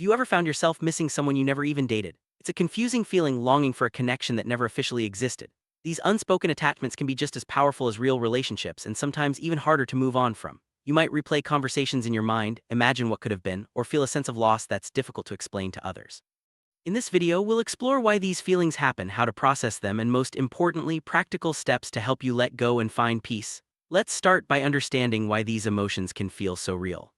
you ever found yourself missing someone you never even dated? It's a confusing feeling, longing for a connection that never officially existed. These unspoken attachments can be just as powerful as real relationships and sometimes even harder to move on from. You might replay conversations in your mind, imagine what could have been, or feel a sense of loss that's difficult to explain to others. In this video, we'll explore why these feelings happen, how to process them, and most importantly, practical steps to help you let go and find peace. Let's start by understanding why these emotions can feel so real.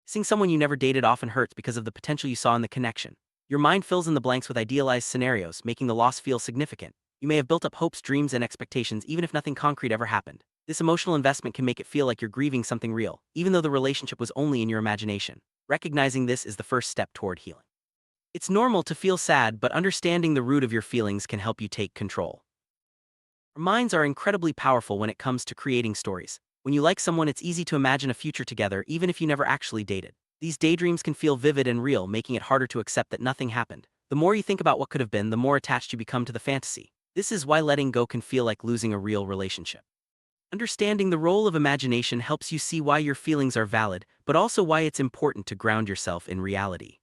Seeing someone you never dated often hurts because of the potential you saw in the connection. Your mind fills in the blanks with idealized scenarios, making the loss feel significant. You may have built up hopes, dreams, and expectations even if nothing concrete ever happened. This emotional investment can make it feel like you're grieving something real, even though the relationship was only in your imagination. Recognizing this is the first step toward healing. It's normal to feel sad, but understanding the root of your feelings can help you take control. Our minds are incredibly powerful when it comes to creating stories. When you like someone, it's easy to imagine a future together, even if you never actually dated. These daydreams can feel vivid and real, making it harder to accept that nothing happened. The more you think about what could have been, the more attached you become to the fantasy. This is why letting go can feel like losing a real relationship. Understanding the role of imagination helps you see why your feelings are valid, but also why it's important to ground yourself in reality.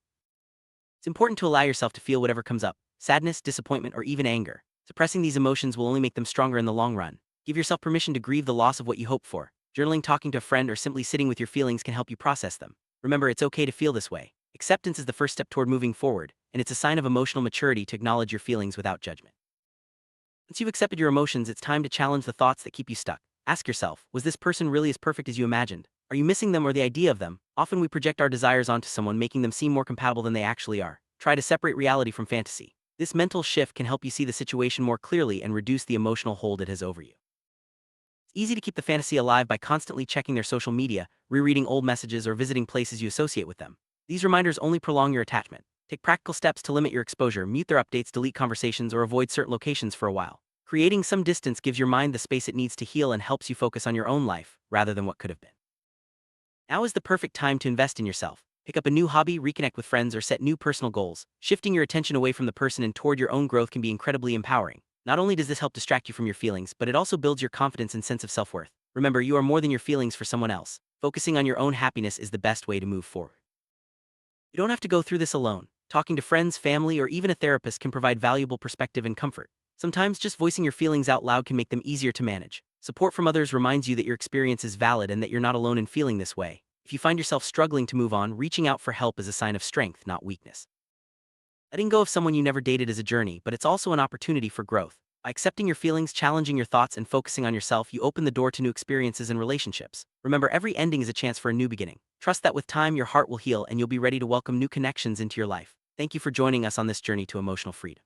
It's important to allow yourself to feel whatever comes up: sadness, disappointment, or even anger. Suppressing these emotions will only make them stronger in the long run. Give yourself permission to grieve the loss of what you hoped for. Journaling, talking to a friend, or simply sitting with your feelings can help you process them. Remember, it's okay to feel this way. Acceptance is the first step toward moving forward, and it's a sign of emotional maturity to acknowledge your feelings without judgment. Once you've accepted your emotions, it's time to challenge the thoughts that keep you stuck. Ask yourself, was this person really as perfect as you imagined? Are you missing them or the idea of them? Often we project our desires onto someone, making them seem more compatible than they actually are. Try to separate reality from fantasy. This mental shift can help you see the situation more clearly and reduce the emotional hold it has over you. It's easy to keep the fantasy alive by constantly checking their social media, rereading old messages, or visiting places you associate with them. These reminders only prolong your attachment. Take practical steps to limit your exposure, mute their updates, delete conversations, or avoid certain locations for a while. Creating some distance gives your mind the space it needs to heal and helps you focus on your own life, rather than what could have been. Now is the perfect time to invest in yourself. Pick up a new hobby, reconnect with friends, or set new personal goals. Shifting your attention away from the person and toward your own growth can be incredibly empowering. Not only does this help distract you from your feelings, but it also builds your confidence and sense of self-worth. Remember, you are more than your feelings for someone else. Focusing on your own happiness is the best way to move forward. You don't have to go through this alone. Talking to friends, family, or even a therapist can provide valuable perspective and comfort. Sometimes just voicing your feelings out loud can make them easier to manage. Support from others reminds you that your experience is valid and that you're not alone in feeling this way. If you find yourself struggling to move on, reaching out for help is a sign of strength, not weakness. Letting go of someone you never dated is a journey, but it's also an opportunity for growth. By accepting your feelings, challenging your thoughts, and focusing on yourself, you open the door to new experiences and relationships. Remember, every ending is a chance for a new beginning. Trust that with time, your heart will heal and you'll be ready to welcome new connections into your life. Thank you for joining us on this journey to emotional freedom.